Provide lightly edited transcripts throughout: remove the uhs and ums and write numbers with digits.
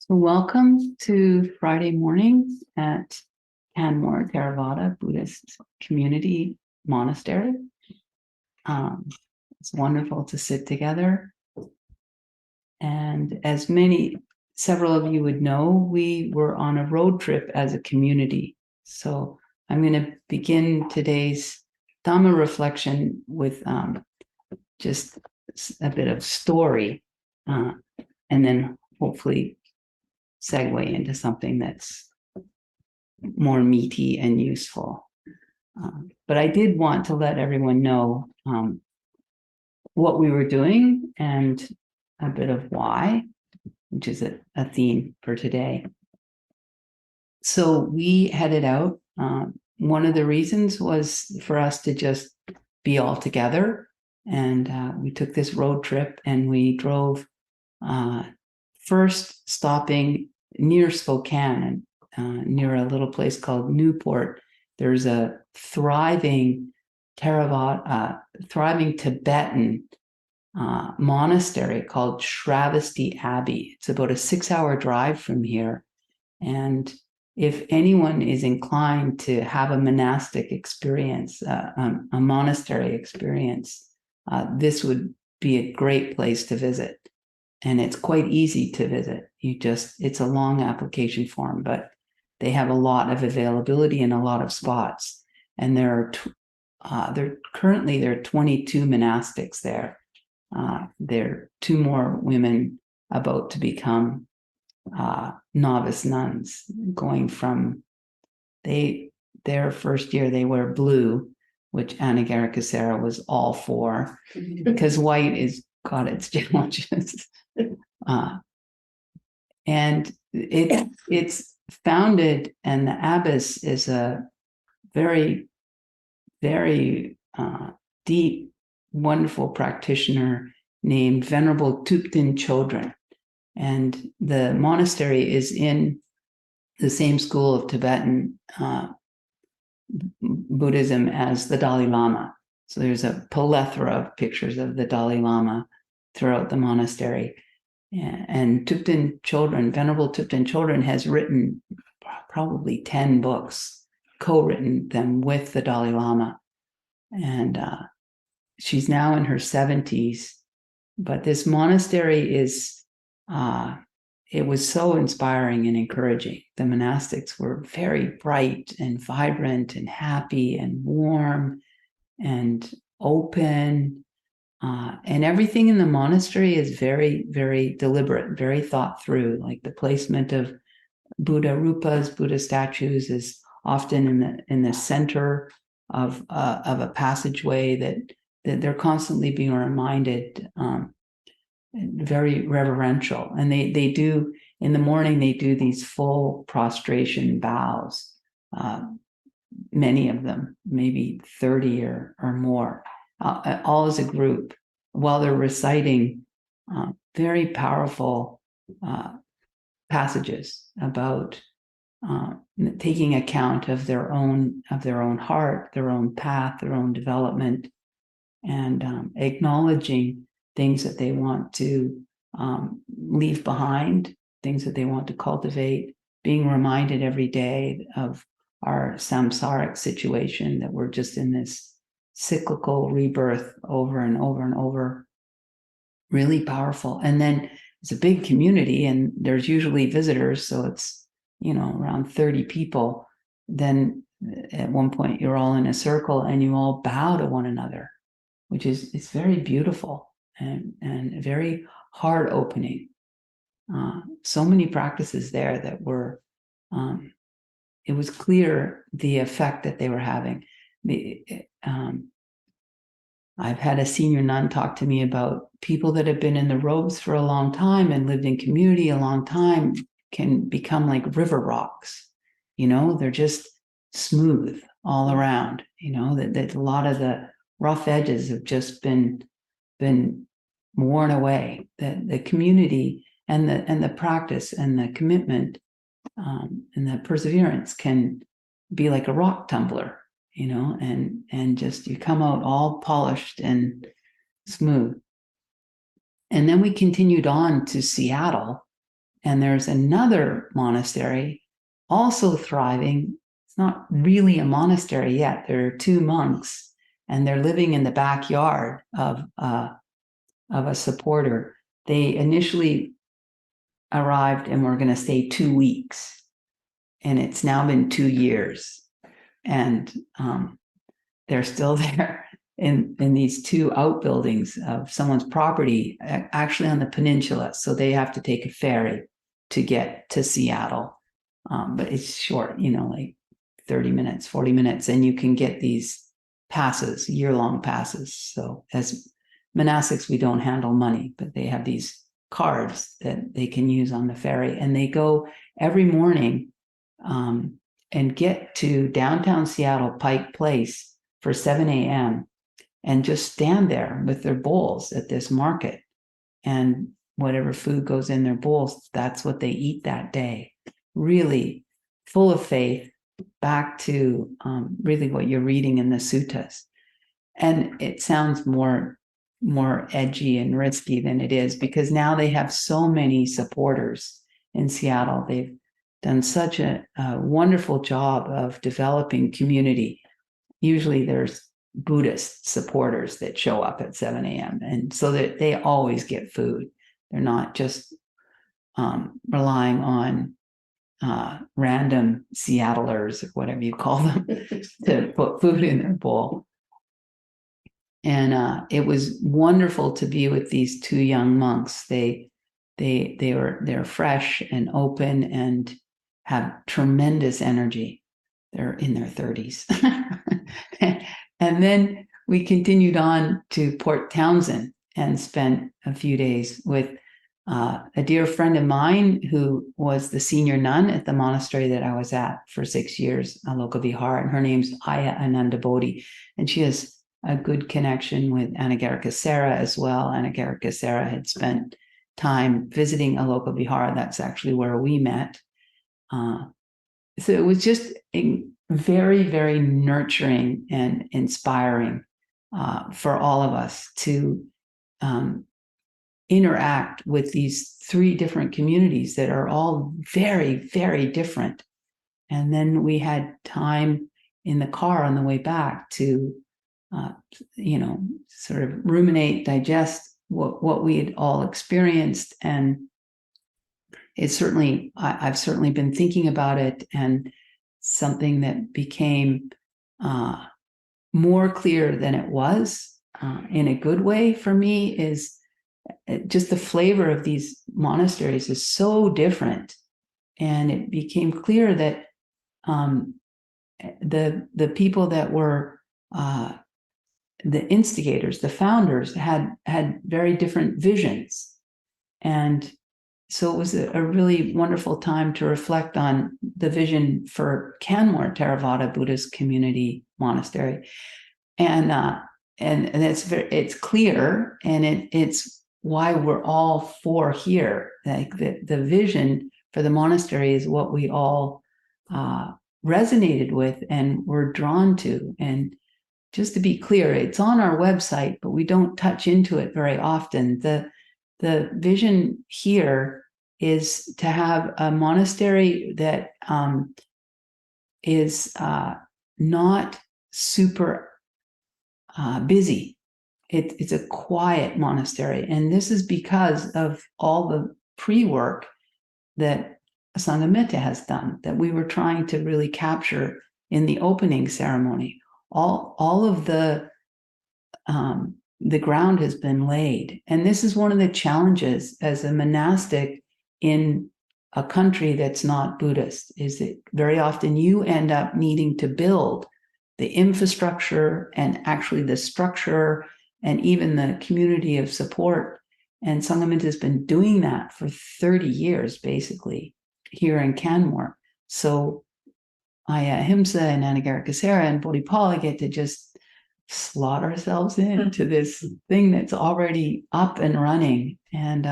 So welcome to Friday mornings at Canmore Theravada Buddhist Community Monastery. It's wonderful to sit together. And as several of you would know, we were on a road trip as a community. So I'm going to begin today's Dhamma reflection with just a bit of story, and then hopefully segue into something that's more meaty and useful. But I did want to let everyone know what we were doing and a bit of why, which is a theme for today. So we headed out. One of the reasons was for us to just be all together. And we took this road trip and we drove, first stopping near Spokane, near a little place called Newport. There's a thriving Tibetan monastery called Shravasti Abbey. It's about a 6-hour drive from here. And if anyone is inclined to have a monastic experience, a monastery experience, this would be a great place to visit. And it's quite easy to visit. It's a long application form, but they have a lot of availability and a lot of spots. And there are currently 22 monastics there. There are 2 more women about to become novice nuns, going from their first year they wear blue, which Anagarikesara was all for, because white is got its challenges. And it's founded, and the abbess is a very, very deep, wonderful practitioner named Venerable Thupten Chodron. And the monastery is in the same school of Tibetan Buddhism as the Dalai Lama. So there's a plethora of pictures of the Dalai Lama throughout the monastery. And Venerable Thupten Chodron has written probably 10 books, co-written them with the Dalai Lama. And she's now in her 70s. But this monastery it was so inspiring and encouraging. The monastics were very bright and vibrant and happy and warm and open. And everything in the monastery is very, very deliberate, very thought through. Like the placement of Buddha rupas, Buddha statues is often in the center of a passageway that they're constantly being reminded. Very reverential. And they do, in the morning, they do these full prostration bows, many of them, maybe 30 or more, all as a group, while they're reciting very powerful passages about taking account of their own heart, their own path, their own development, and acknowledging things that they want to leave behind, things that they want to cultivate, being reminded every day of our samsaric situation, that we're just in this cyclical rebirth over and over and over. Really powerful. And then it's a big community, and there's usually visitors, so it's around 30 people. Then at one point you're all in a circle and you all bow to one another, which is very beautiful and very heart opening. So many practices there that were, it was clear the effect that they were having. I've had a senior nun talk to me about people that have been in the robes for a long time and lived in community a long time can become like river rocks. They're just smooth all around, that a lot of the rough edges have just been worn away. That the community and the practice and the commitment and the perseverance can be like a rock tumbler, and just you come out all polished and smooth. And then we continued on to Seattle, And there's another monastery also thriving. It's not really a monastery yet. There are 2 monks, and they're living in the backyard of a supporter. They initially arrived and were going to stay 2 weeks, and it's now been 2 years, and they're still there in these 2 outbuildings of someone's property, actually on the peninsula. So they have to take a ferry to get to Seattle, but it's short, like 30 minutes, 40 minutes, and you can get these passes, year-long passes. So as monastics, we don't handle money, but they have these cards that they can use on the ferry, and they go every morning and get to downtown Seattle, Pike Place, for 7 a.m. and just stand there with their bowls at this market, and whatever food goes in their bowls, that's what they eat that day. Really full of faith, back to really what you're reading in the suttas. And it sounds more edgy and risky than it is, because now they have so many supporters in Seattle. They've done such a wonderful job of developing community. Usually there's Buddhist supporters that show up at 7 a.m. and so that they always get food. They're not just relying on random Seattlers, or whatever you call them, to put food in their bowl. And it was wonderful to be with these 2 young monks. They're fresh and open and have tremendous energy. They're in their 30s. And then we continued on to Port Townsend and spent a few days with a dear friend of mine who was the senior nun at the monastery that I was at for 6 years, Alokavihara, and her name's Aya Ananda Bodhi, and she has a good connection with Anagarikesara as well. Anagarikesara had spent time visiting Alokavihara. That's actually where we met. So it was just very, very nurturing and inspiring for all of us to interact with these 3 different communities that are all very, very different. And then we had time in the car on the way back to, sort of ruminate, digest what we had all experienced. And it's certainly, I've certainly been thinking about it, and something that became more clear than it was in a good way for me is just the flavor of these monasteries is so different. And it became clear that the people that were the instigators, the founders, had very different visions. And so it was a really wonderful time to reflect on the vision for Canmore Theravada Buddhist Community Monastery. And it's clear, and it's why we're all 4 here. Like the vision for the monastery is what we all resonated with and were drawn to. And just to be clear, it's on our website, but we don't touch into it very often. The vision here is to have a monastery that is not super busy. It's a quiet monastery. And this is because of all the pre-work that Sanghamitra has done, that we were trying to really capture in the opening ceremony. All of the ground has been laid. And this is one of the challenges as a monastic in a country that's not Buddhist, is that very often you end up needing to build the infrastructure and actually the structure and even the community of support. And Sanghamitra has been doing that for 30 years, basically, here in Canmore. So Ahimsa and Anagarikesara and Bodhipala get to just slot ourselves into this thing that's already up and running. And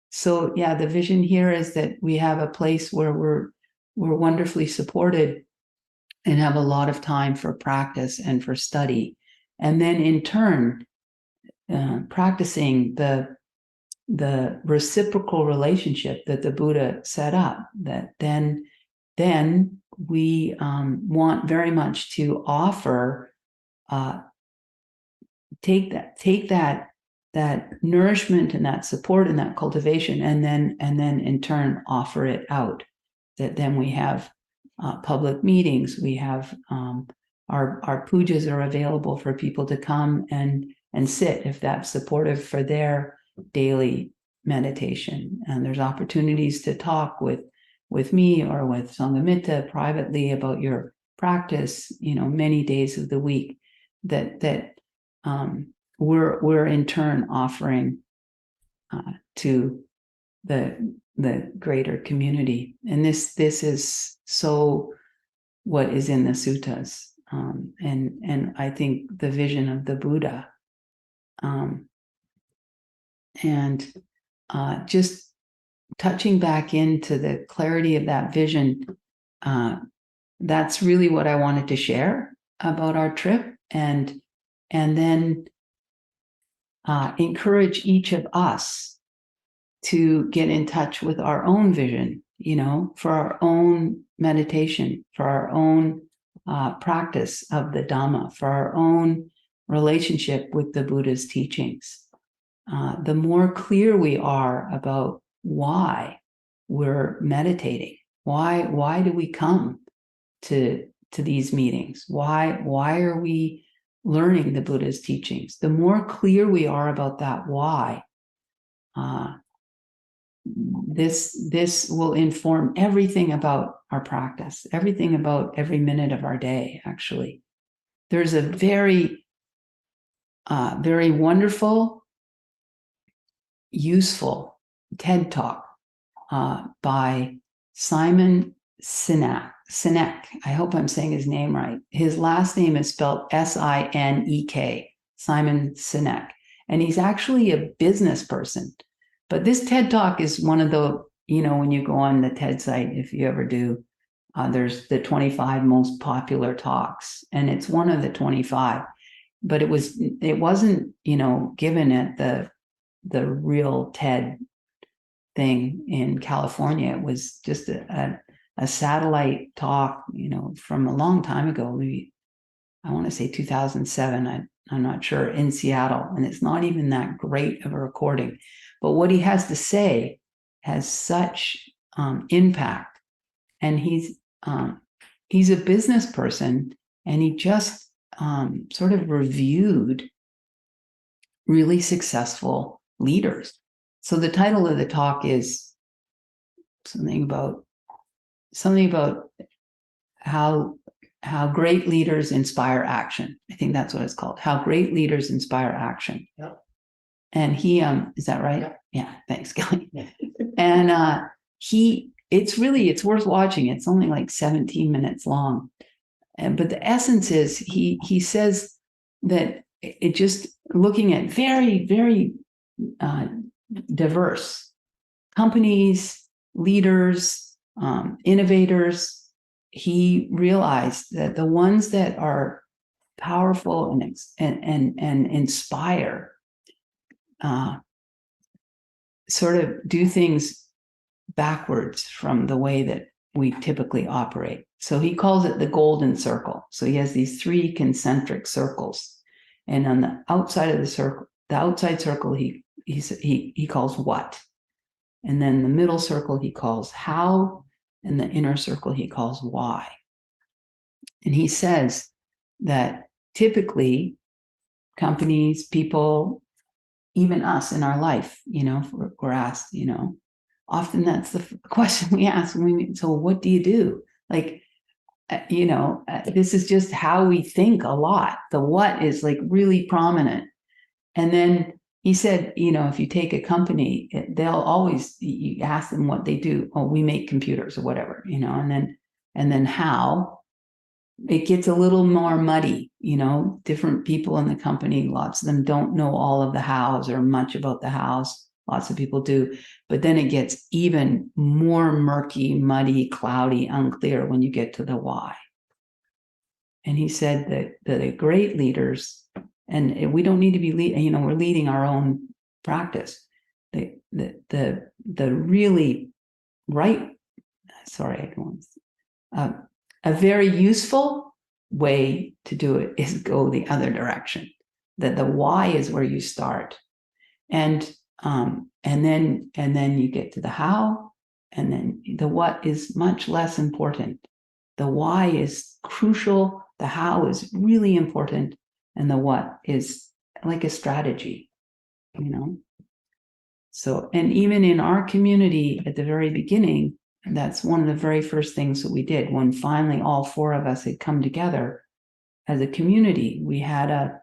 so, yeah, the vision here is that we have a place where we're wonderfully supported and have a lot of time for practice and for study. And then in turn, practicing the the reciprocal relationship that the Buddha set up, that then we want very much to offer, take that nourishment and that support and that cultivation, and then in turn offer it out. That then we have public meetings, we have our pujas are available for people to come and sit if that's supportive for their daily meditation. And there's opportunities to talk with me or with Sanghamitra privately about your practice, many days of the week, that we're in turn offering to the greater community. And this is so what is in the suttas, and I think the vision of the Buddha, and just touching back into the clarity of that vision, that's really what I wanted to share about our trip, and then encourage each of us to get in touch with our own vision, for our own meditation, for our own practice of the Dhamma, for our own relationship with the Buddha's teachings. The more clear we are about why we're meditating, why do we come to these meetings? Why are we learning the Buddha's teachings? The more clear we are about that why, this will inform everything about our practice, everything about every minute of our day, actually. There's a very, very wonderful, useful TED Talk by Simon Sinek. I hope I'm saying his name right. His last name is spelled Sinek, Simon Sinek. And he's actually a business person. But this TED Talk is one of the, when you go on the TED site, if you ever do, there's the 25 most popular talks, and it's one of the 25. But it wasn't, given at the real TED thing in California. It was just a satellite talk, from a long time ago, maybe I want to say 2007. I'm not sure, in Seattle, and it's not even that great of a recording. But what he has to say has such impact, and he's a business person, and he just sort of reviewed really successful leaders. So the title of the talk is something about how great leaders inspire action. I think that's what it's called. How great leaders inspire action. Yep. And he, is that right? Yep. Yeah. Thanks, Kelly. Yeah. And it's worth watching. It's only like 17 minutes long. But the essence is he says that it just looking at very, very diverse companies, leaders, innovators, he realized that the ones that are powerful and inspire sort of do things backwards from the way that we typically operate. So he calls it the golden circle. So he has these 3 concentric circles, and on the outside of the circle, the outside circle, he calls what, and then the middle circle he calls how, and the inner circle he calls why. And he says that typically companies, people, even us in our life, we're asked, often that's the question we ask when we, so what do you do? Like, this is just how we think a lot. The what is like really prominent. And then he said, if you take a company, they'll always, you ask them what they do. Oh, we make computers or whatever, and then how. It gets a little more muddy, different people in the company, lots of them don't know all of the hows or much about the hows. Lots of people do. But then it gets even more murky, muddy, cloudy, unclear when you get to the why. And he said that the great leaders, and we don't need to be we're leading our own practice. the really right, sorry, I don't a very useful way to do it is go the other direction. That the why is where you start, and then you get to the how, and then the what is much less important. The why is crucial, the how is really important, and the what is like a strategy, you know. So, and even in our community at the very beginning, that's one of the very first things that we did when finally all four of us had come together as a community. We had a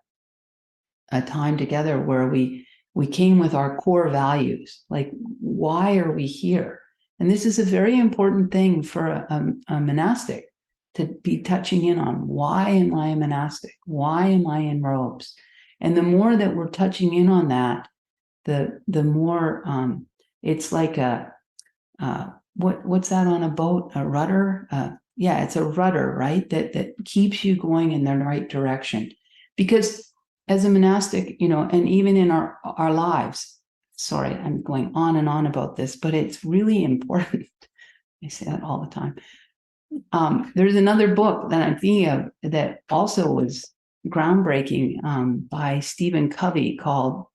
time together where we came with our core values, like why are we here? And this is a very important thing for a monastic to be touching in on. Why am I a monastic? Why am I in robes? And the more that we're touching in on that, the more it's like what's that on a boat? A rudder? Yeah, it's a rudder, right? That keeps you going in the right direction. Because as a monastic, you know, and even in our lives, sorry, I'm going on and on about this, but it's really important. I say that all the time. There's another book that I'm thinking of that also was groundbreaking by Stephen Covey called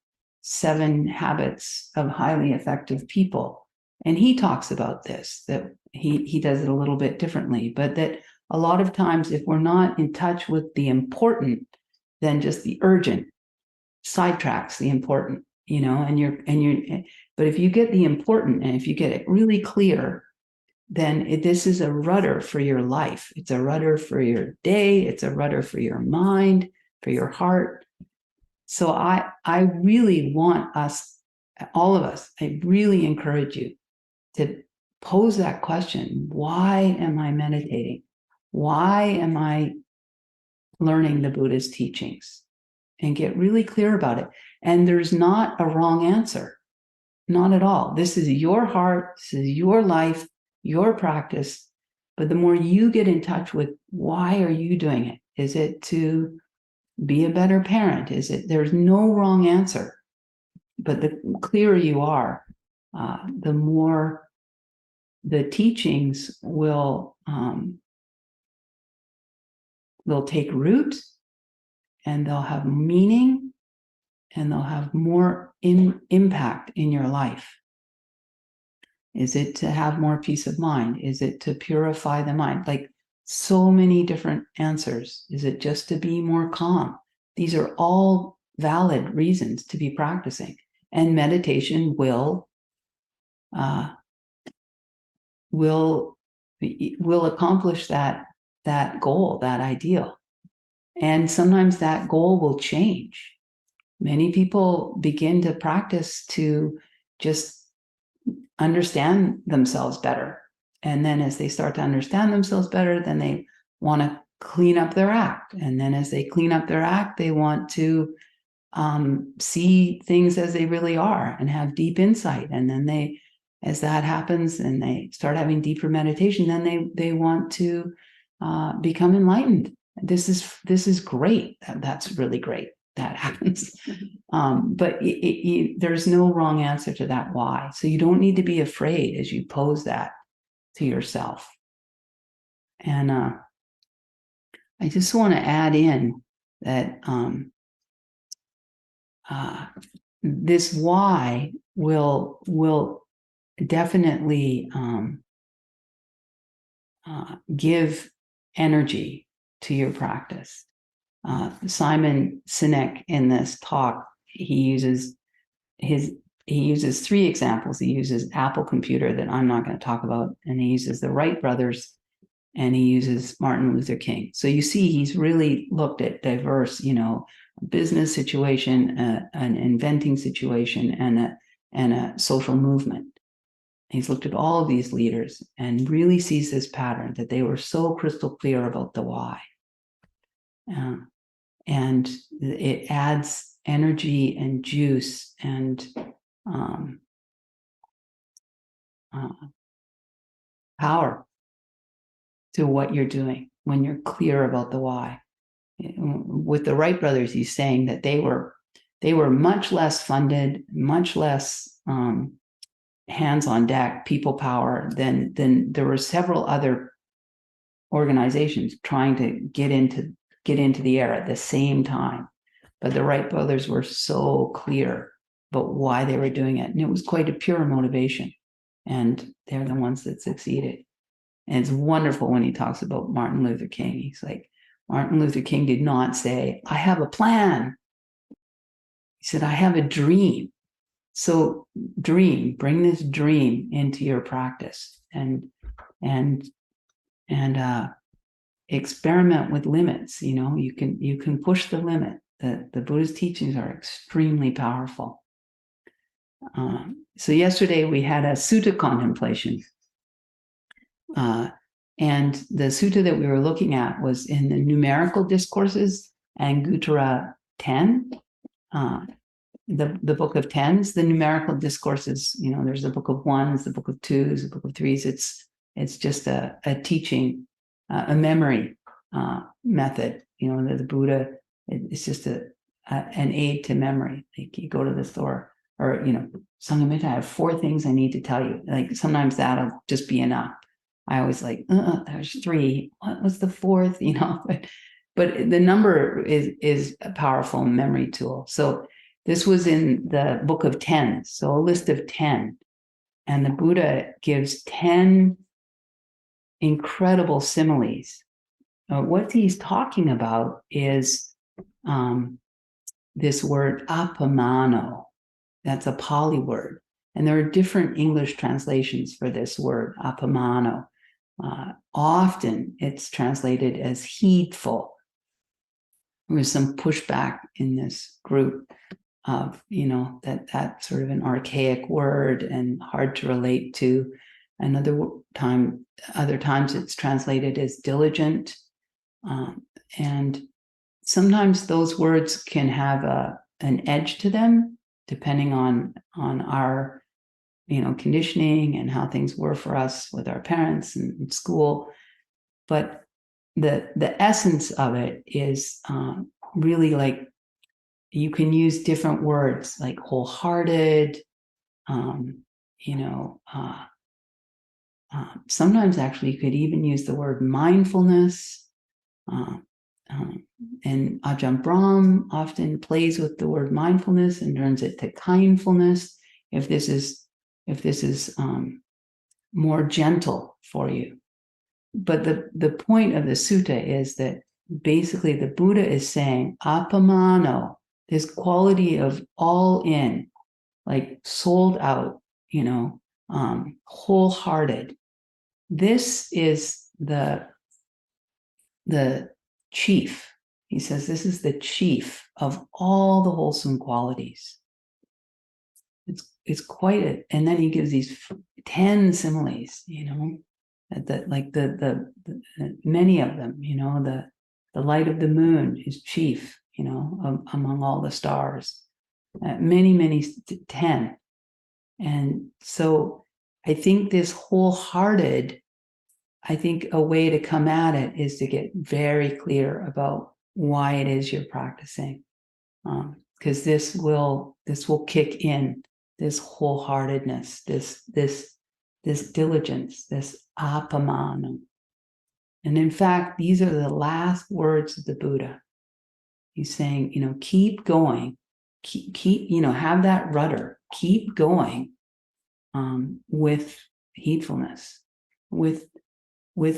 7 Habits of Highly Effective People. And he talks about this, that he does it a little bit differently, but that a lot of times if we're not in touch with the important, then just the urgent sidetracks the important, you know, but if you get the important and if you get it really clear, then this is a rudder for your life. It's a rudder for your day. It's a rudder for your mind, for your heart. So I really want us, all of us, I really encourage you to pose that question. Why am I meditating? Why am I learning the Buddha's teachings? And get really clear about it. And there's not a wrong answer. Not at all. This is your heart. This is your life, your practice. But the more you get in touch with why are you doing it? Is it to be a better parent? Is it, there's no wrong answer. But the clearer you are, the more the teachings will take root, and they'll have meaning, and they'll have more impact in your life. Is it to have more peace of mind? Is it to purify the mind? Like so many different answers. Is it just to be more calm? These are all valid reasons to be practicing. And meditation will accomplish that goal, that ideal. And sometimes that goal will change. Many people begin to practice to just understand themselves better. And then as they start to understand themselves better, then they want to clean up their act. And then as they clean up their act, they want to see things as they really are and have deep insight. And then as that happens and they start having deeper meditation, then they want to become enlightened. This is great. That's really great. That happens. But there's no wrong answer to that why. So you don't need to be afraid as you pose that to yourself. And I just want to add in that this why will definitely give energy to your practice. Simon Sinek in this talk, he uses 3 examples. He uses Apple Computer that I'm not going to talk about, and he uses the Wright brothers, and he uses Martin Luther King. So you see, he's really looked at diverse, you know, business situation, an inventing situation, and a social movement. He's looked at all of these leaders and really sees this pattern that they were so crystal clear about the why. And it adds energy and juice and power to what you're doing when you're clear about the why. With the Wright brothers, he's saying that they were they were much less funded, much less hands on deck, people power than there were several other organizations trying to get into the air at the same time. But the Wright brothers were so clear about why they were doing it. And it was quite a pure motivation. And they're the ones that succeeded. And it's wonderful when he talks about Martin Luther King. He's like, Martin Luther King did not say, I have a plan. He said, I have a dream. So bring this dream into your practice and experiment with limits. You can push the limit. The Buddha's teachings are extremely powerful. So yesterday we had a sutta contemplation. And the sutta that we were looking at was in the numerical discourses, Anguttara 10, the book of tens. The numerical discourses, there's the book of ones, the book of twos, the book of threes. It's just a teaching, a memory method. The Buddha, it's just an aid to memory. Like you go to the store, or Sanghamita, I have 4 things I need to tell you. Like sometimes that'll just be enough. I always like, there's 3. What was the 4th? But the number is a powerful memory tool. So this was in the book of 10, so a list of 10. And the Buddha gives 10 incredible similes. What he's talking about is this word apamano. That's a Pali word. And there are different English translations for this word, apamano. Often it's translated as heedful. There was some pushback in this group of, that's sort of an archaic word and hard to relate to. Other times it's translated as diligent. And sometimes those words can have an edge to them, depending on our conditioning and how things were for us with our parents and school. But the essence of it is really like you can use different words like wholehearted, sometimes actually you could even use the word mindfulness. And Ajahn Brahm often plays with the word mindfulness and turns it to kindfulness if this is more gentle for you. But the point of the sutta is that basically the Buddha is saying apamano, this quality of all in, like sold out, wholehearted. This is the chief. He says this is the chief of all the wholesome qualities. It's quite and then he gives these 10 similes, the many of them, the light of the moon is chief, among all the stars. Many 10. And so I think this wholehearted, a way to come at it is to get very clear about why it is you're practicing. Because this will kick in this wholeheartedness, this diligence, this apamana. And in fact, these are the last words of the Buddha. He's saying, keep going, keep have that rudder, keep going with heedfulness, with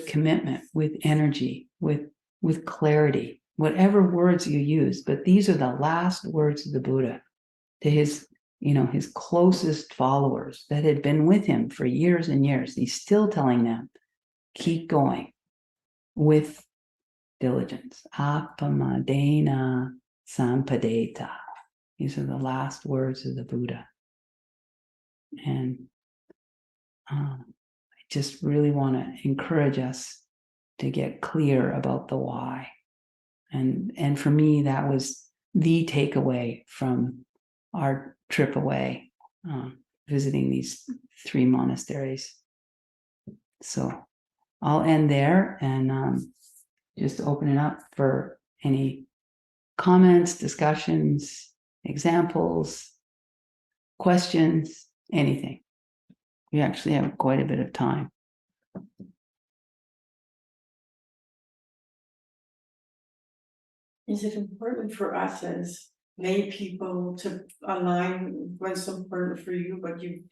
commitment, with energy, with clarity, whatever words you use. But these are the last words of the Buddha to his closest followers that had been with him for years and years. He's still telling them, keep going with diligence. Apamadena sampadeta. These are the last words of the Buddha. And I just really want to encourage us to get clear about the why. And for me, that was the takeaway from our trip away, visiting these 3 monasteries. So I'll end there and just open it up for any comments, discussions, examples, questions, anything. We actually have quite a bit of time. Is it important for us as lay people to align what's important for you, but you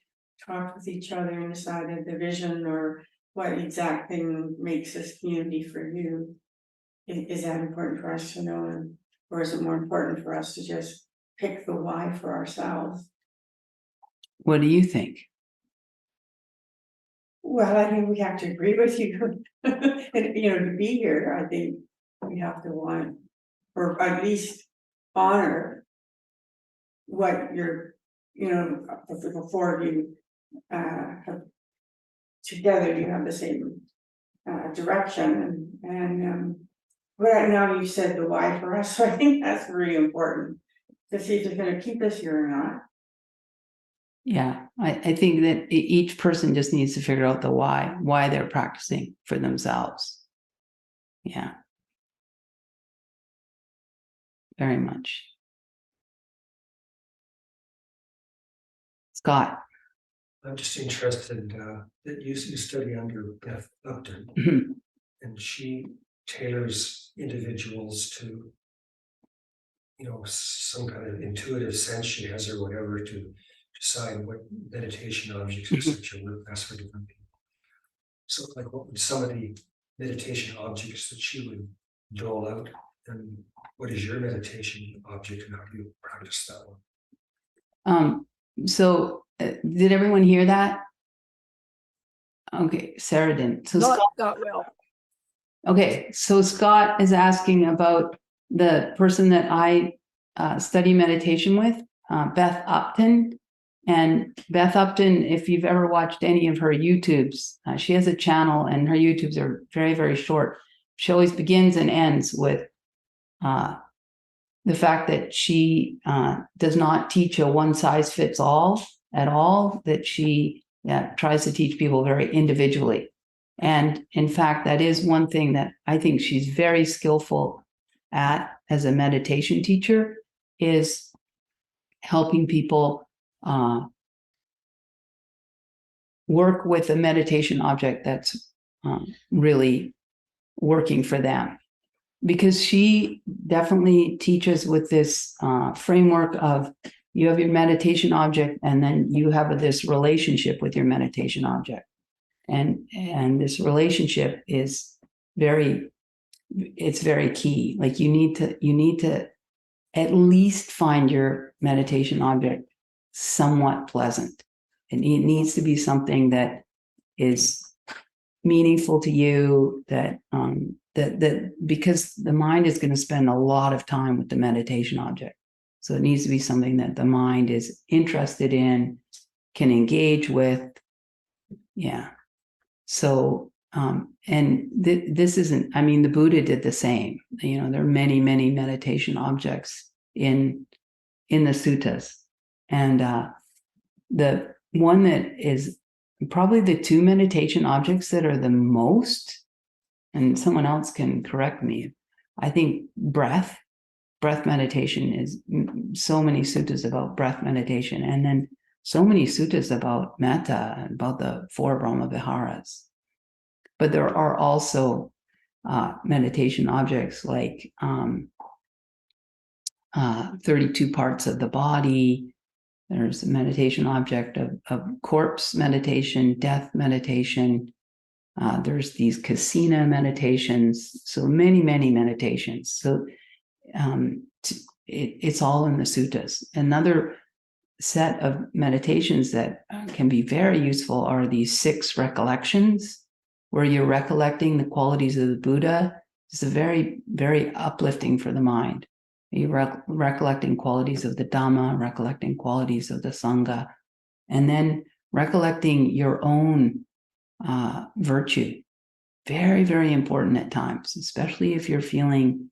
talk with each other and decided the vision or what exact thing makes this community for you? Is that important for us to know, or is it more important for us to just pick the why for ourselves? What do you think? Well, I think we have to agree with you. And, to be here, I think we have to want, or at least honor what you're, the four of you, have together, you have the same, direction and, right now you said the why for us, so I think that's really important to see if it's gonna keep us here or not. Yeah, I think that each person just needs to figure out the why they're practicing for themselves. Yeah. Very much. Scott. I'm just interested that you study under Beth Upton, and she tailors individuals to, some kind of intuitive sense she has or whatever to decide what meditation objects, etc., work best for different people. So, like, what would some of the meditation objects that she would dole out, and what is your meditation object, and how do you practice that one? So did everyone hear that? Okay, Sarah didn't. So Scott, not well. okay, so Scott is asking about the person that I study meditation with, Beth Upton. And Beth Upton, if you've ever watched any of her YouTubes, she has a channel and her YouTubes are very, very short. She always begins and ends with the fact that she does not teach a one-size-fits-all at all, that she tries to teach people very individually. And in fact, that is one thing that I think she's very skillful at as a meditation teacher, is helping people work with a meditation object that's really working for them. Because she definitely teaches with this framework of you have your meditation object and then you have this relationship with your meditation object. And this relationship is very key. Like you need to at least find your meditation object somewhat pleasant. It needs to be something that is meaningful to you, that because the mind is going to spend a lot of time with the meditation object. So it needs to be something that the mind is interested in, can engage with. Yeah. So, this isn't, I mean, the Buddha did the same. There are many, many meditation objects in the suttas. And the one that is probably the two meditation objects that are the most, and someone else can correct me, I think breath meditation is so many suttas about breath meditation, and then so many suttas about metta, about the four Brahma Viharas. But there are also meditation objects like 32 parts of the body. There's a meditation object of corpse meditation, death meditation. There's these kasina meditations. So many, many meditations. So it's all in the suttas. Another set of meditations that can be very useful are these 6 recollections, where you're recollecting the qualities of the Buddha. It's a very, very uplifting for the mind. You're recollecting qualities of the Dhamma, recollecting qualities of the Sangha, and then recollecting your own virtue. Very, very important at times, especially if you're feeling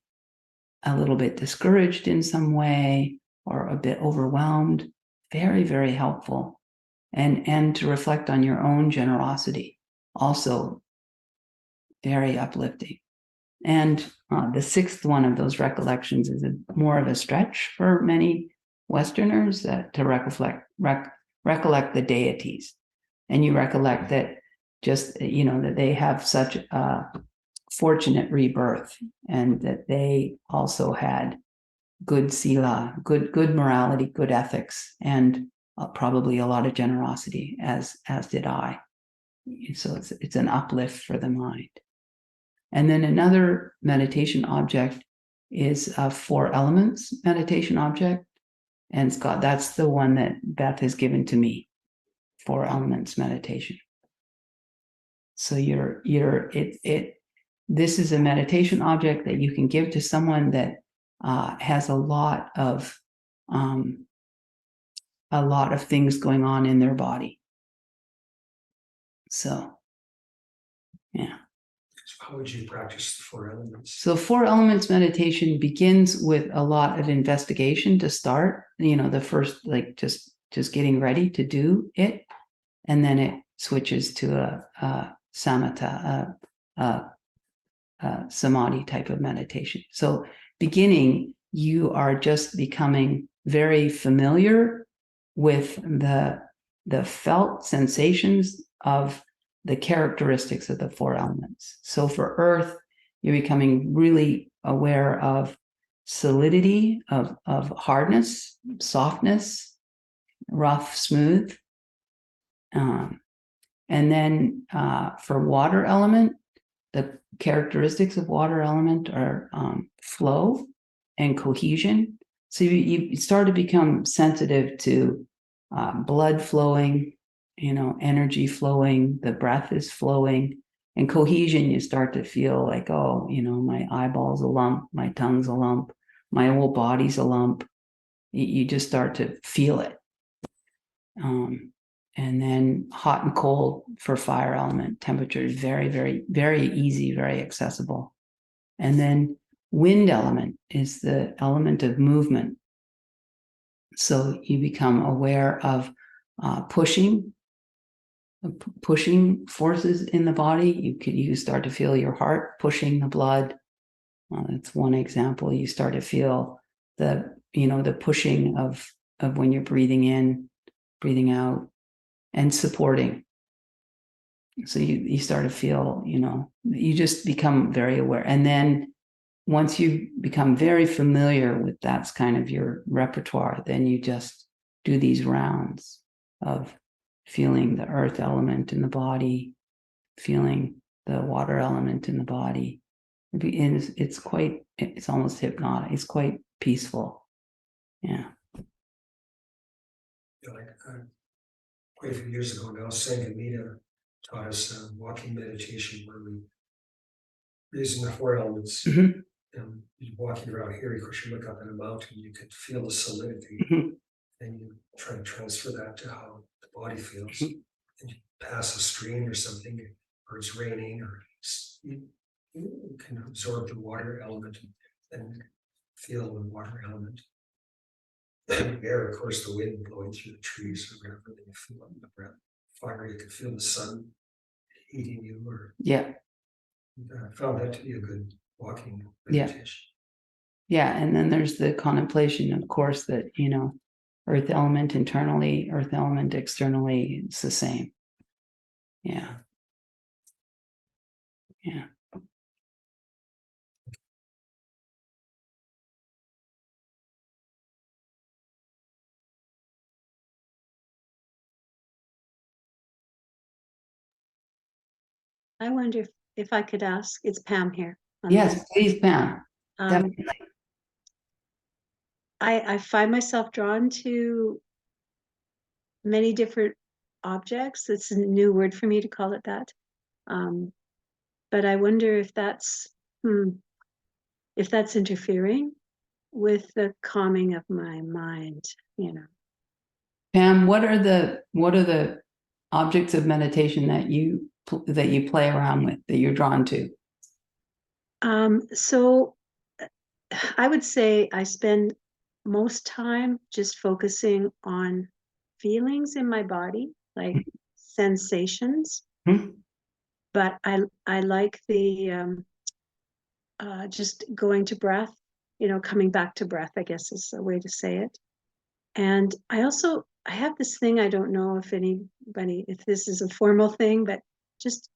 a little bit discouraged in some way or a bit overwhelmed. Very, very helpful. And to reflect on your own generosity, also very uplifting. And the 6th one of those recollections is more of a stretch for many Westerners, to recollect the deities, and you recollect that just that they have such a fortunate rebirth, and that they also had good sila, good morality, good ethics, and probably a lot of generosity, as did I. So it's an uplift for the mind. And then another meditation object is a 4 elements meditation object. And Scott, that's the one that Beth has given to me, 4 elements meditation. So this is a meditation object that you can give to someone that has a lot of things going on in their body. So, yeah. So how would you practice the 4 elements? So 4 elements meditation begins with a lot of investigation to start, the first, like just getting ready to do it. And then it switches to a samatha, samadhi type of meditation. So beginning, you are just becoming very familiar with the felt sensations of the characteristics of the 4 elements. So for earth, you're becoming really aware of solidity, of hardness, softness, rough, smooth. And then for water element, the characteristics of water element are flow and cohesion. So you start to become sensitive to blood flowing, energy flowing, the breath is flowing, and cohesion. You start to feel like, oh, my eyeball's a lump, my tongue's a lump, my whole body's a lump. You just start to feel it. And then hot and cold for fire element. Temperature is very, very, very easy, very accessible. And then wind element is the element of movement. So you become aware of pushing forces in the body. You start to feel your heart pushing the blood. That's one example. You start to feel the pushing of when you're breathing in, breathing out, and supporting. So you start to feel, you just become very aware. And then once you become very familiar with that's kind of your repertoire, then you just do these rounds of feeling the earth element in the body, feeling the water element in the body. And it's almost hypnotic. It's quite peaceful. Yeah. Like quite a few years ago now, Sangamita taught us walking meditation where we using the 4 elements. Mm-hmm. You're walking around here, of course, you look up at a mountain, you can feel the solidity, Mm-hmm. and you try to transfer that to how the body feels. Mm-hmm. And you pass a stream or something, or it's raining, or you can absorb the water element and feel the water element. And air, of course, the wind blowing through the trees or whatever, then you feel it in the breath. Fire, you can feel the sun heating you, or Yeah. I found that to be a good walking Yeah. meditation. Yeah. And then there's the contemplation, of course, that, earth element internally, earth element externally, it's the same. Yeah. Yeah. I wonder if I could ask, it's Pam here. Yes, please, Pam. Definitely. I find myself drawn to many different objects. It's a new word for me to call it that. But I wonder if that's interfering with the calming of my mind, Pam, what are the objects of meditation that you play around with, that you're drawn to? So I would say I spend most time just focusing on feelings in my body, like sensations. But I like the just going to breath, coming back to breath, I guess is a way to say it. And I have this thing, I don't know if this is a formal thing, but just,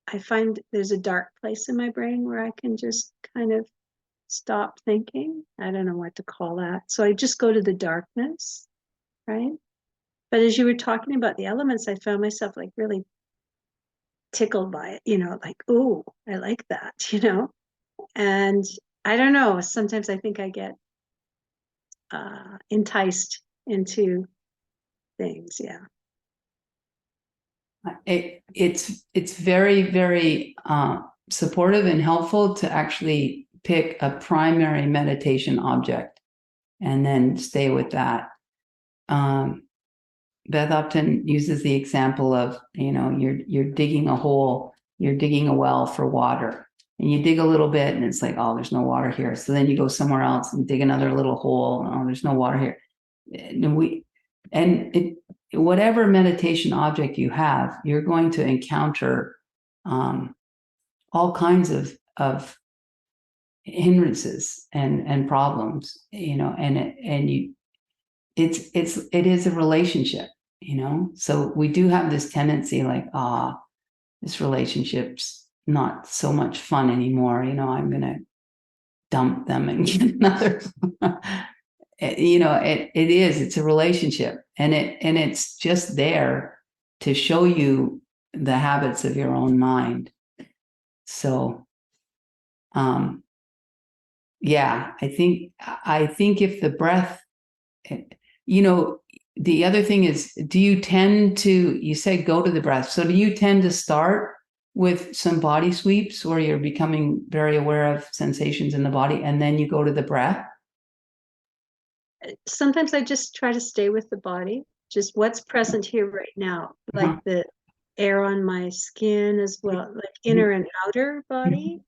I find there's a dark place in my brain where I can just kind of stop thinking. I don't know what to call that. So I just go to the darkness, right? But as you were talking about the elements, I found myself like really tickled by it, like, oh, I like that. And I don't know, sometimes I think I get enticed into things. Yeah. It's very, very supportive and helpful to actually pick a primary meditation object and then stay with that. Beth Upton uses the example of, you're digging a hole, you're digging a well for water, and you dig a little bit and it's like, oh, there's no water here. So then you go somewhere else and dig another little hole. Oh, there's no water here. Whatever meditation object you have, you're going to encounter all kinds of hindrances and problems, it is a relationship, so we do have this tendency like, this relationship's not so much fun anymore, I'm gonna dump them and get another. It's a relationship, and it's just there to show you the habits of your own mind. So yeah, I think if the breath, the other thing is, you said go to the breath. So do you tend to start with some body sweeps where you're becoming very aware of sensations in the body and then you go to the breath? Sometimes I just try to stay with the body, just what's present here right now, like the air on my skin as well, like inner and outer body,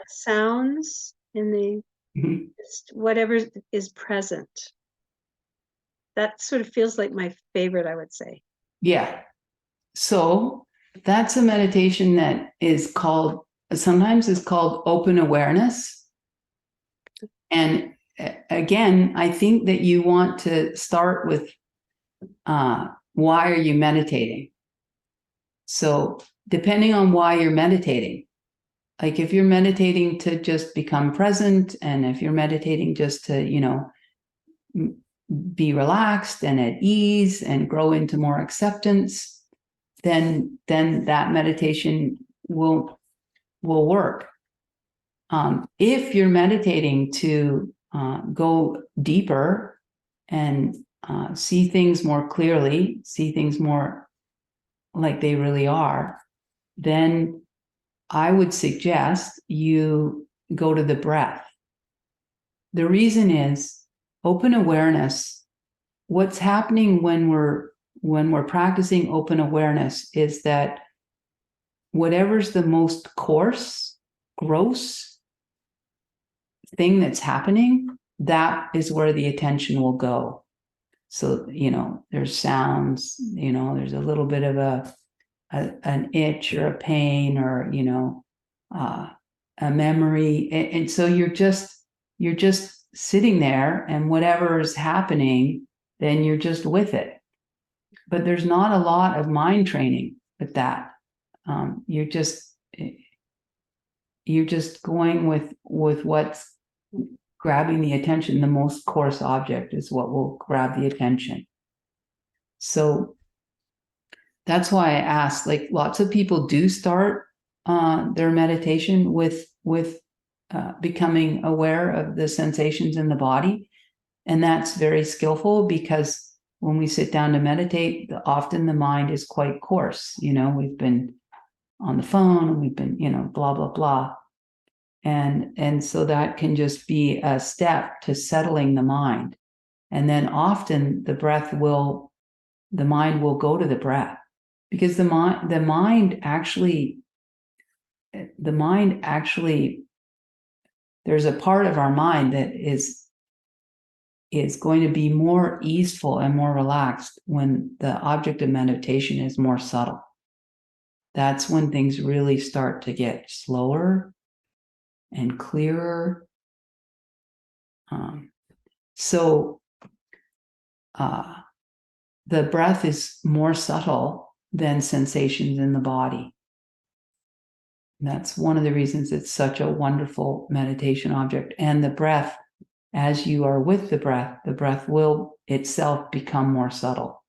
sounds in the, just whatever is present. That sort of feels like my favorite, I would say. Yeah. So that's a meditation that sometimes is called open awareness. And again, I think that you want to start with why are you meditating? So depending on why you're meditating, like if you're meditating to just become present, and if you're meditating just to, be relaxed and at ease and grow into more acceptance, then that meditation will work. If you're meditating to go deeper and see things more clearly, see things more like they really are, then I would suggest you go to the breath. The reason is open awareness. What's happening when we're practicing open awareness is that whatever's the most coarse, gross thing that's happening, that is where the attention will go. So, there's sounds, there's a little bit of an itch or a pain or, a memory. And so you're just sitting there, and whatever is happening, then you're just with it. But there's not a lot of mind training with that. You're just going with what's grabbing the attention. The most coarse object is what will grab the attention. So that's why I asked, like, lots of people do start their meditation with becoming aware of the sensations in the body. And that's very skillful, because when we sit down to meditate, often the mind is quite coarse. We've been on the phone and we've been, blah, blah, blah. And so that can just be a step to settling the mind. And then often the mind will go to the breath, because the mind actually, there's a part of our mind that is going to be more easeful and more relaxed when the object of meditation is more subtle. That's when things really start to get slower and clearer. So the breath is more subtle than sensations in the body. And that's one of the reasons it's such a wonderful meditation object. And the breath, as you are with the breath will itself become more subtle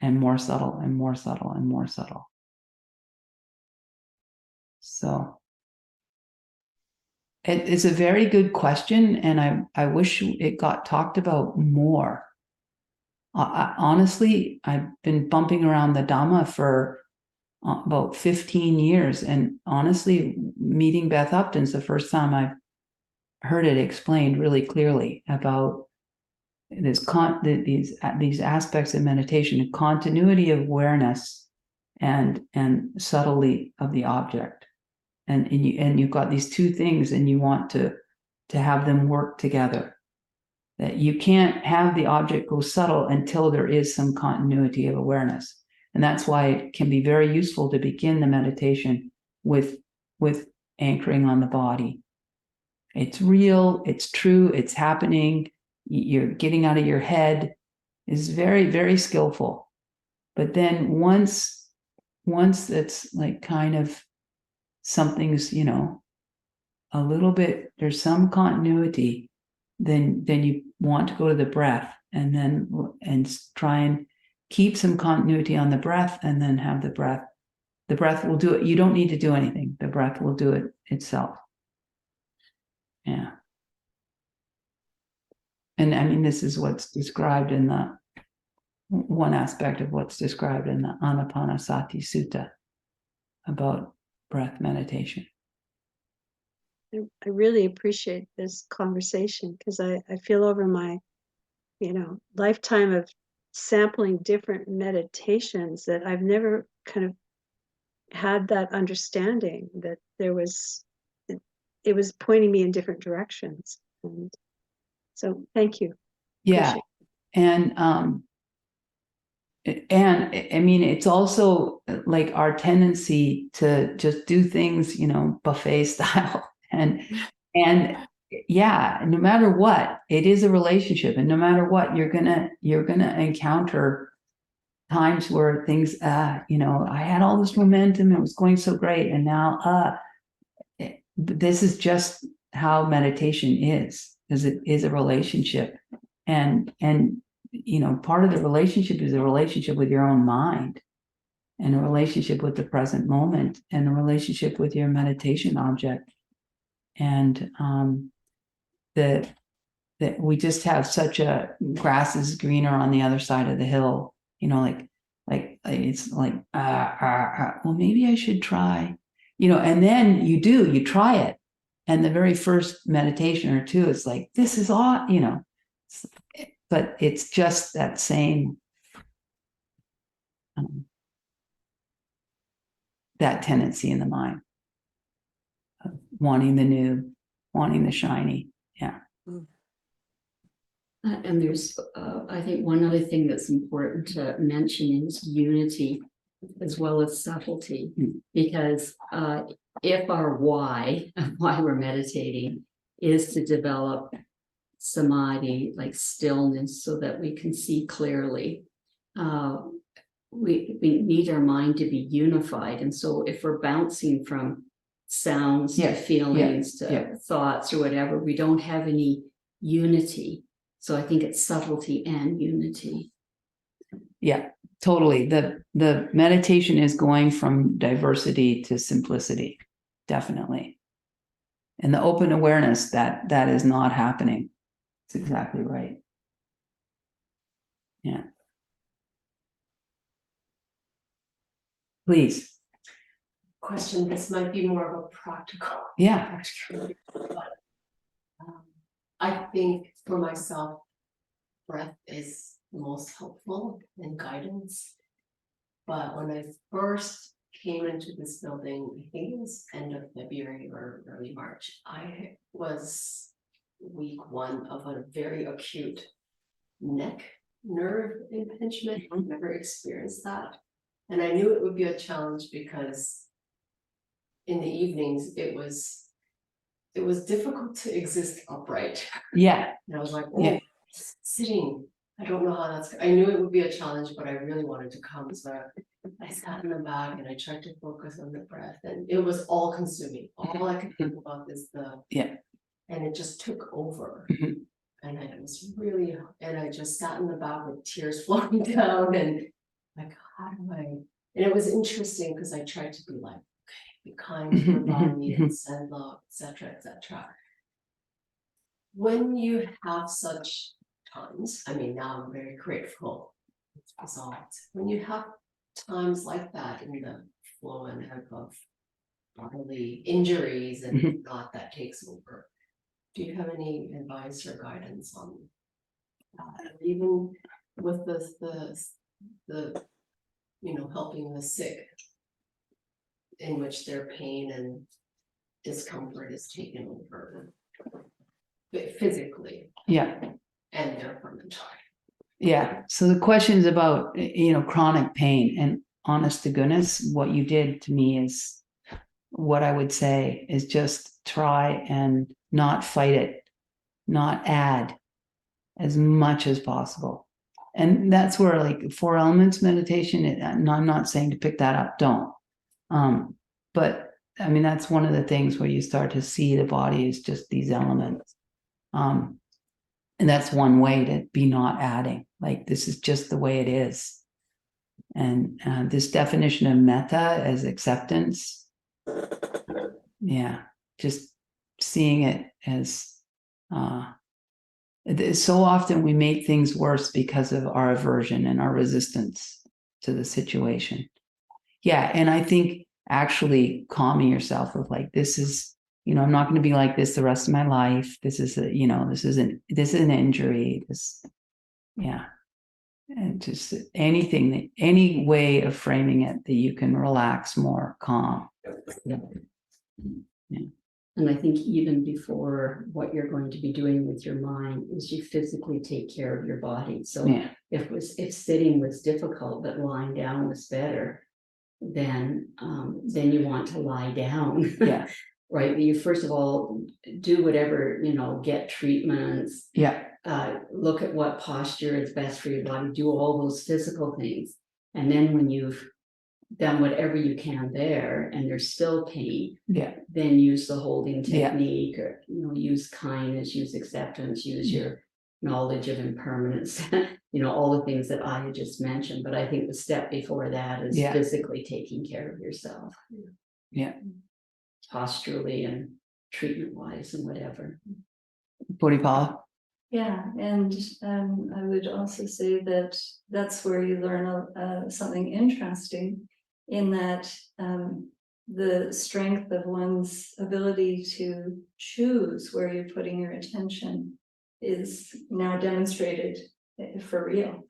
and more subtle and more subtle and more subtle. So it's a very good question, and I wish it got talked about more. Honestly, I've been bumping around the Dhamma for about 15 years, and honestly, meeting Beth Upton's the first time I've heard it explained really clearly about these aspects of meditation, continuity of awareness and subtlety of the object. And you've got these two things, and you want to have them work together. That you can't have the object go subtle until there is some continuity of awareness. And that's why it can be very useful to begin the meditation with anchoring on the body. It's real, it's true, it's happening. You're getting out of your head. Is very, very skillful. But then once it's like kind of something's, a little bit, there's some continuity, then you want to go to the breath and try and keep some continuity on the breath, and then have the breath. The breath will do it. You don't need to do anything. The breath will do it itself. Yeah. And I mean, this is what's described in one aspect of what's described in the Anapanasati Sutta about breath meditation. I really appreciate this conversation, because I feel over my, lifetime of sampling different meditations that I've never kind of had that understanding that there was, it was pointing me in different directions. And so thank you. Yeah. And I mean, it's also like our tendency to just do things, buffet style. And yeah, no matter what, it is a relationship. And no matter what, you're gonna encounter times where things, I had all this momentum, it was going so great. And now, this is just how meditation is it is a relationship. And part of the relationship is a relationship with your own mind, and a relationship with the present moment, and a relationship with your meditation object. And that we just have such a grass is greener on the other side of the hill, like it's like, well, maybe I should try, and then you try it. And the very first meditation or two, it's like, this is all, but it's just that same, that tendency in the mind of wanting the new, wanting the shiny. Yeah. And there's, I think one other thing that's important to mention is unity as well as subtlety, because if our why we're meditating is to develop samadhi, like stillness, so that we can see clearly, we need our mind to be unified. And so if we're bouncing from sounds to feelings to thoughts or whatever, we don't have any unity. So I think it's subtlety and unity. Yeah, totally. The meditation is going from diversity to simplicity, definitely. And the open awareness that is not happening. It's exactly right. Yeah. Please. Question, this might be more of a practical. Yeah. Actually, but, I think for myself, breath is the most helpful in guidance. But when I first came into this building, I think it was end of February or early March, I was week 1 of a very acute neck nerve impingement. I've never experienced that. And I knew it would be a challenge because in the evenings it was difficult to exist upright. Yeah. And I was like, Yeah. sitting, I don't know how that's, I knew it would be a challenge, but I really wanted to come, so I sat in the back and I tried to focus on the breath, and it was all consuming. All I could think about is Yeah. and it just took over. Mhm. And I was really, and I just sat in the back with tears flowing down and like, how do I? And it was interesting because I tried to be like, okay, be kind to your body and send love, etc., etc. When you have such times, I mean, now I'm very grateful it's resolved. When you have times like that in the flow and ebb of bodily injuries and not that takes over, do you have any advice or guidance on that? Even with the helping the sick, in which their pain and discomfort is taken over physically Yeah. and therefore mentally. Yeah. So the question's about, chronic pain, and honest to goodness, what you did to me is what I would say is just try and not fight it, not add as much as possible. And that's where like 4 elements meditation, I'm not saying to pick that up, don't. But I mean, that's one of the things where you start to see the body as just these elements. And that's one way to be not adding, like this is just the way it is. And this definition of metta as acceptance, yeah, just seeing it as so often we make things worse because of our aversion and our resistance to the situation. Yeah, and I think actually calming yourself with like, this is, I'm not going to be like this the rest of my life. This is this is an injury. Yeah. And just any way of framing it that you can relax more, calm. Yeah. And I think even before what you're going to be doing with your mind is you physically take care of your body. So Yeah. if sitting was difficult, but lying down was better, then you want to lie down. Yeah. Right. You first of all do whatever, get treatments. Yeah. Look at what posture is best for your body, do all those physical things. And then when you've done whatever you can there and there's still pain, Yeah. then use the holding Yeah. technique, or use kindness, use acceptance, use your knowledge of impermanence, all the things that I had just mentioned. But I think the step before that is Yeah. physically taking care of yourself. Yeah. Posturally and treatment wise and whatever. Bodhipala. Yeah, and I would also say that that's where you learn something interesting, in that the strength of one's ability to choose where you're putting your attention is now demonstrated for real.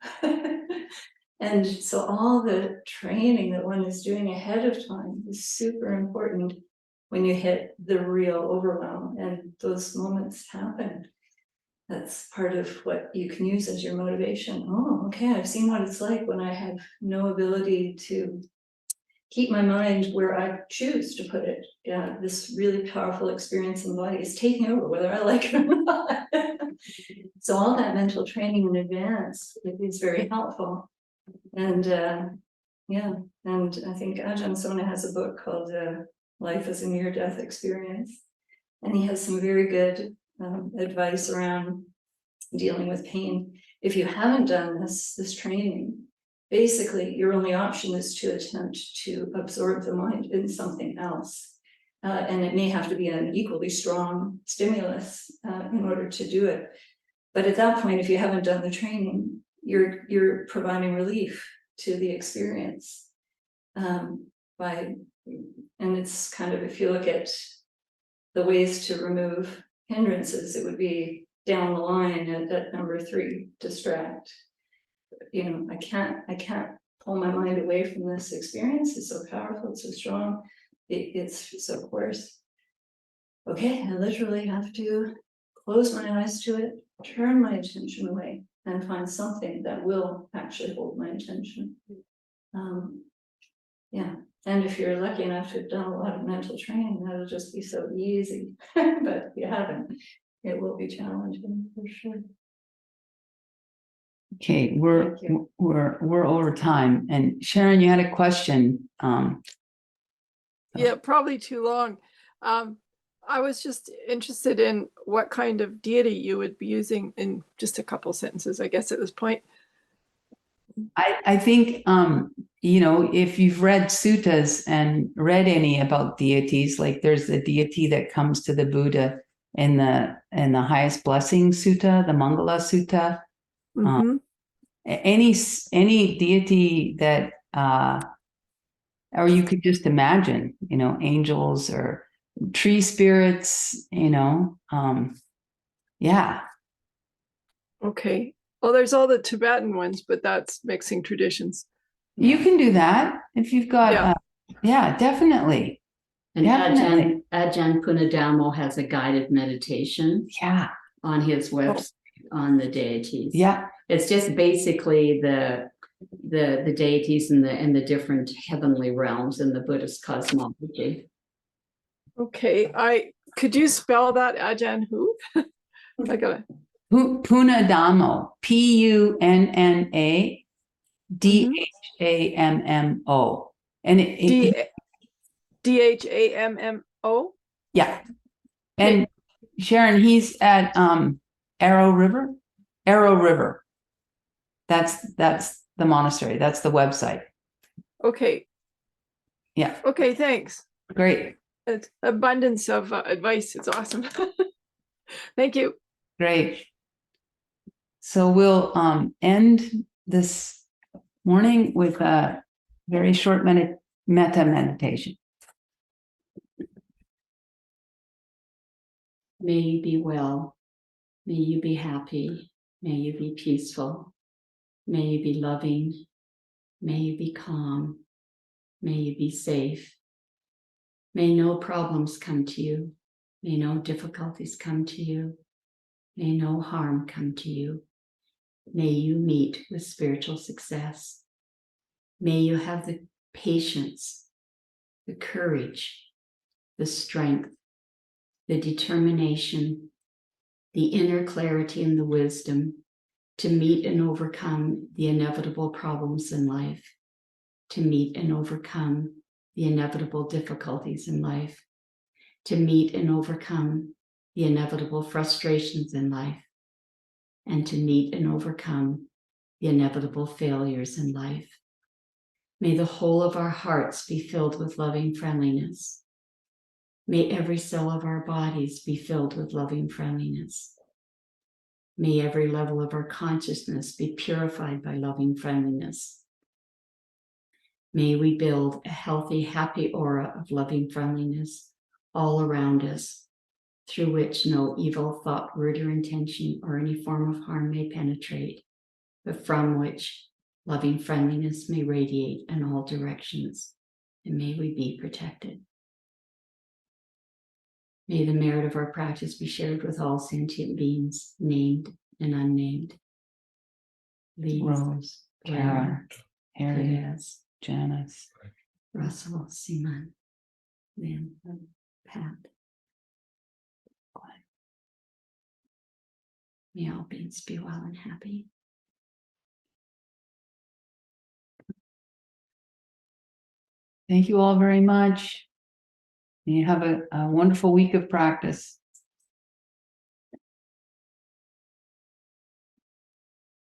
And so all the training that one is doing ahead of time is super important when you hit the real overwhelm, and those moments happen. That's part of what you can use as your motivation. Oh, okay, I've seen what it's like when I have no ability to keep my mind where I choose to put it. Yeah, this really powerful experience in the body is taking over, whether I like it or not. So all that mental training in advance is very helpful. And yeah, and I think Ajahn Sona has a book called Life as a Near-Death Experience. And he has some very good advice around dealing with pain. If you haven't done this training, basically your only option is to attempt to absorb the mind in something else. And it may have to be an equally strong stimulus in order to do it. But at that point, if you haven't done the training, you're providing relief to the experience and it's kind of, if you look at the ways to remove hindrances, it would be down the line at number 3, distract. I can't pull my mind away from this experience. It's so powerful, it's so strong. It's so coarse. Okay, I literally have to close my eyes to it, turn my attention away, and find something that will actually hold my attention. Yeah. And if you're lucky enough to have done a lot of mental training, that'll just be so easy. But if you haven't, it will be challenging for sure. Okay, Thank you. we're over time. And Sharon, you had a question. Yeah, probably too long. I was just interested in what kind of deity you would be using in just a couple sentences, I guess, at this point. I think if you've read suttas and read any about deities, like there's a deity that comes to the Buddha in the highest blessing sutta, the Mangala Sutta. Mhm. Any deity that or you could just imagine, angels or tree spirits, yeah. Okay. Well, there's all the Tibetan ones, but that's mixing traditions. You can do that if you've got, Yeah. yeah, definitely. And Definitely. Ajahn Punadamo has a guided meditation Yeah, on his website on the deities. yeah. It's just basically the deities and the different heavenly realms in the Buddhist cosmology. Okay. Could you spell that Ajahn who? I gotta. Punadamo, Punadhammo. And Dhammo. yeah. And Sharon, he's at Arrow River. Arrow River. That's the monastery. That's the website. Okay. Yeah. Okay. Thanks. Great. It's abundance of advice. It's awesome. Thank you. Great. So we'll end this morning with a very short metta meditation. May you be well. May you be happy. May you be peaceful. May you be loving. May you be calm. May you be safe. May no problems come to you. May no difficulties come to you. May no harm come to you. May you meet with spiritual success. May you have the patience, the courage, the strength, the determination, the inner clarity and the wisdom to meet and overcome the inevitable problems in life, to meet and overcome the inevitable difficulties in life, to meet and overcome the inevitable frustrations in life, and to meet and overcome the inevitable failures in life. May the whole of our hearts be filled with loving friendliness. May every cell of our bodies be filled with loving friendliness. May every level of our consciousness be purified by loving friendliness. May we build a healthy, happy aura of loving friendliness all around us, through which no evil thought, word, or intention or any form of harm may penetrate, but from which loving friendliness may radiate in all directions, and may we be protected. May the merit of our practice be shared with all sentient beings, named and unnamed. Lee, Rose, Kara, Harry, Perez, Janice. Russell, Simon, Lynn, Pat. May all beings be well and happy. Thank you all very much. You have a wonderful week of practice.